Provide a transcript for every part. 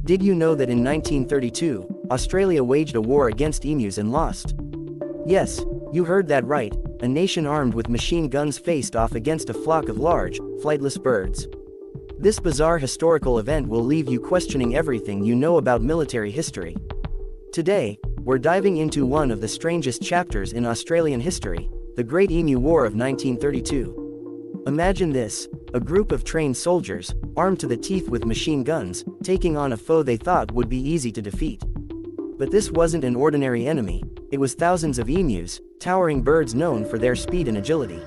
Did you know that in 1932, Australia waged a war against emus and lost? Yes, you heard that right, a nation armed with machine guns faced off against a flock of large, flightless birds. This bizarre historical event will leave you questioning everything you know about military history. Today, we're diving into one of the strangest chapters in Australian history, the Great Emu War of 1932. Imagine this, a group of trained soldiers, armed to the teeth with machine guns, taking on a foe they thought would be easy to defeat. But this wasn't an ordinary enemy, it was thousands of emus, towering birds known for their speed and agility.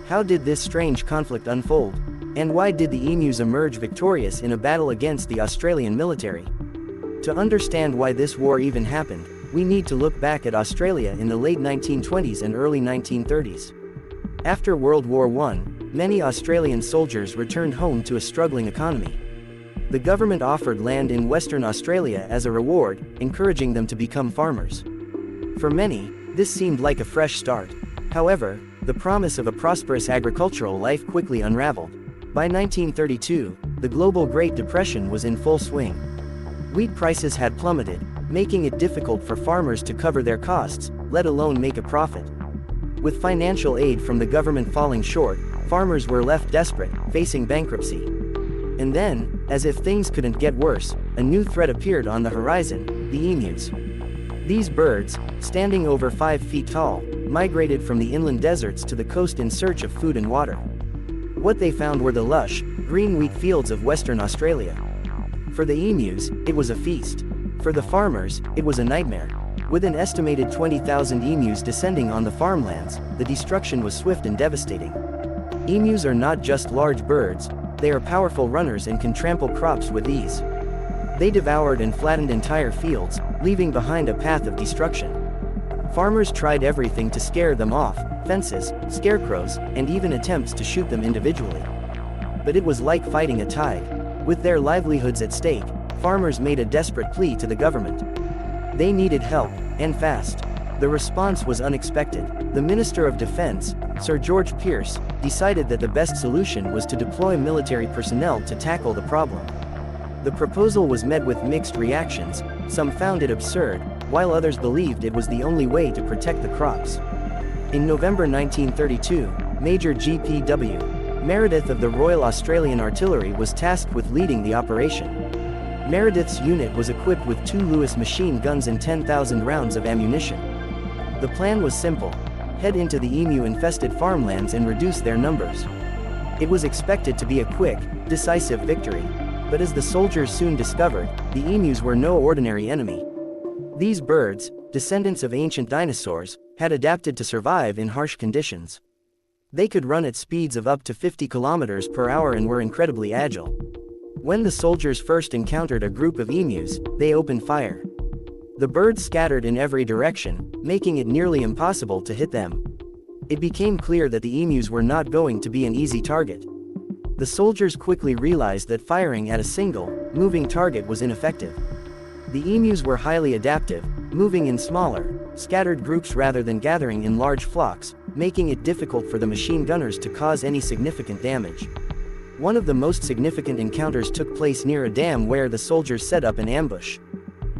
How did this strange conflict unfold? And why did the emus emerge victorious in a battle against the Australian military? To understand why this war even happened, we need to look back at Australia in the late 1920s and early 1930s. After World War I, many Australian soldiers returned home to a struggling economy. The government offered land in Western Australia as a reward, encouraging them to become farmers. For many, this seemed like a fresh start. However, the promise of a prosperous agricultural life quickly unraveled. By 1932, the global Great Depression was in full swing. Wheat prices had plummeted, making it difficult for farmers to cover their costs, let alone make a profit. With financial aid from the government falling short, farmers were left desperate, facing bankruptcy. And then, as if things couldn't get worse, a new threat appeared on the horizon: the emus. These birds, standing over 5 feet tall, migrated from the inland deserts to the coast in search of food and water. What they found were the lush, green wheat fields of Western Australia. For the emus, it was a feast. For the farmers, it was a nightmare. With an estimated 20,000 emus descending on the farmlands, the destruction was swift and devastating. Emus are not just large birds, they are powerful runners and can trample crops with ease. They devoured and flattened entire fields, leaving behind a path of destruction. Farmers tried everything to scare them off: fences, scarecrows, and even attempts to shoot them individually. But it was like fighting a tide. With their livelihoods at stake, farmers made a desperate plea to the government. They needed help, and fast. The response was unexpected. The Minister of Defense, Sir George Pearce, decided that the best solution was to deploy military personnel to tackle the problem. The proposal was met with mixed reactions. Some found it absurd, while others believed it was the only way to protect the crops. In November 1932, Major G.P.W. Meredith of the Royal Australian Artillery was tasked with leading the operation. Meredith's unit was equipped with 2 Lewis machine guns and 10,000 rounds of ammunition. The plan was simple: head into the emu-infested farmlands and reduce their numbers. It was expected to be a quick, decisive victory. But as the soldiers soon discovered, the emus were no ordinary enemy. These birds, descendants of ancient dinosaurs, had adapted to survive in harsh conditions. They could run at speeds of up to 50 kilometers per hour and were incredibly agile. When the soldiers first encountered a group of emus, they opened fire. The birds scattered in every direction, making it nearly impossible to hit them. It became clear that the emus were not going to be an easy target. The soldiers quickly realized that firing at a single, moving target was ineffective. The emus were highly adaptive, moving in smaller, scattered groups rather than gathering in large flocks, making it difficult for the machine gunners to cause any significant damage. One of the most significant encounters took place near a dam where the soldiers set up an ambush.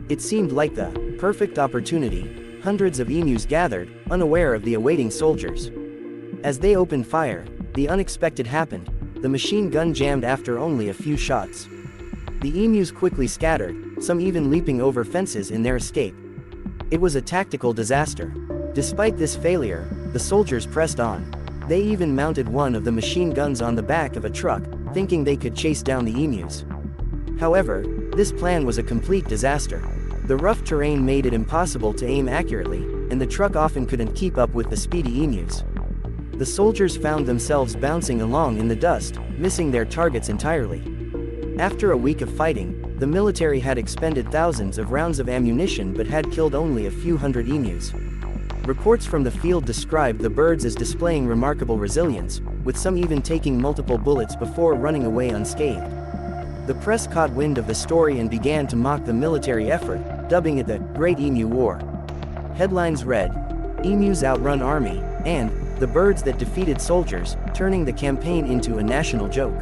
It seemed like the perfect opportunity. Hundreds of emus gathered, unaware of the awaiting soldiers. As they opened fire, the unexpected happened. The machine gun jammed after only a few shots. The emus quickly scattered, some even leaping over fences in their escape. It was a tactical disaster. Despite this failure, the soldiers pressed on. They even mounted one of the machine guns on the back of a truck, thinking they could chase down the emus. However, this plan was a complete disaster. The rough terrain made it impossible to aim accurately, and the truck often couldn't keep up with the speedy emus. The soldiers found themselves bouncing along in the dust, missing their targets entirely. After a week of fighting, the military had expended thousands of rounds of ammunition but had killed only a few hundred emus. Reports from the field described the birds as displaying remarkable resilience, with some even taking multiple bullets before running away unscathed. The press caught wind of the story and began to mock the military effort, dubbing it the Great Emu War. Headlines read, "Emus outrun army," and "The birds that defeated soldiers," turning the campaign into a national joke.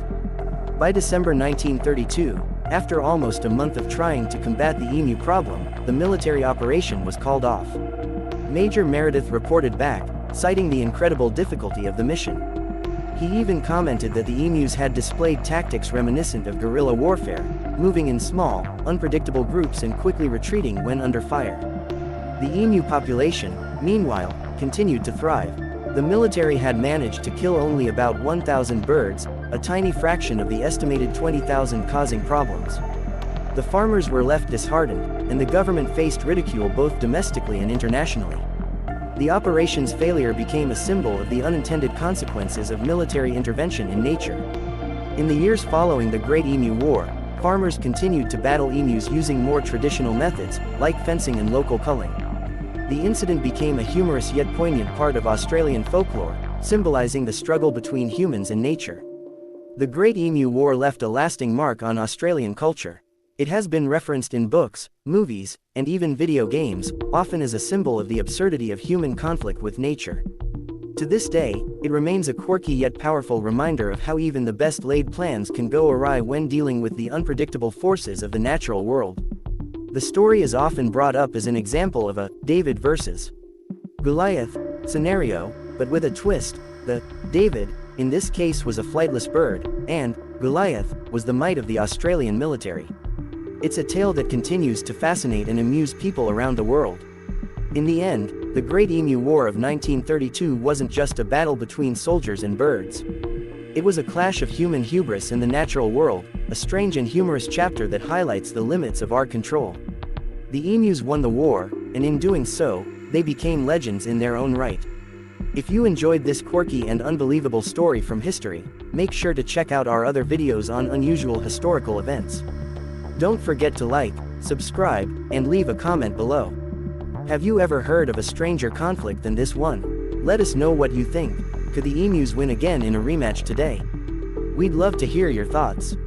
By December 1932, After almost a month of trying to combat the emu problem, the military operation was called off. Major Meredith reported back, citing the incredible difficulty of the mission. He even commented that the emus had displayed tactics reminiscent of guerrilla warfare, moving in small, unpredictable groups and quickly retreating when under fire. The emu population, meanwhile, continued to thrive. The military had managed to kill only about 1,000 birds, a tiny fraction of the estimated 20,000 causing problems. The farmers were left disheartened, and the government faced ridicule both domestically and internationally. The operation's failure became a symbol of the unintended consequences of military intervention in nature. In the years following the Great Emu War, farmers continued to battle emus using more traditional methods, like fencing and local culling. The incident became a humorous yet poignant part of Australian folklore, symbolizing the struggle between humans and nature. The Great Emu War left a lasting mark on Australian culture. It has been referenced in books, movies, and even video games, often as a symbol of the absurdity of human conflict with nature. To this day, it remains a quirky yet powerful reminder of how even the best laid plans can go awry when dealing with the unpredictable forces of the natural world. The story is often brought up as an example of a David versus Goliath scenario, but with a twist. The David, in this case, was a flightless bird, and Goliath was the might of the Australian military. It's a tale that continues to fascinate and amuse people around the world. In the end, the Great Emu War of 1932 wasn't just a battle between soldiers and birds. It was a clash of human hubris and the natural world, a strange and humorous chapter that highlights the limits of our control. The emus won the war, and in doing so, they became legends in their own right. If you enjoyed this quirky and unbelievable story from history, make sure to check out our other videos on unusual historical events. Don't forget to like, subscribe, and leave a comment below. Have you ever heard of a stranger conflict than this one? Let us know what you think. Could the emus win again in a rematch today? We'd love to hear your thoughts.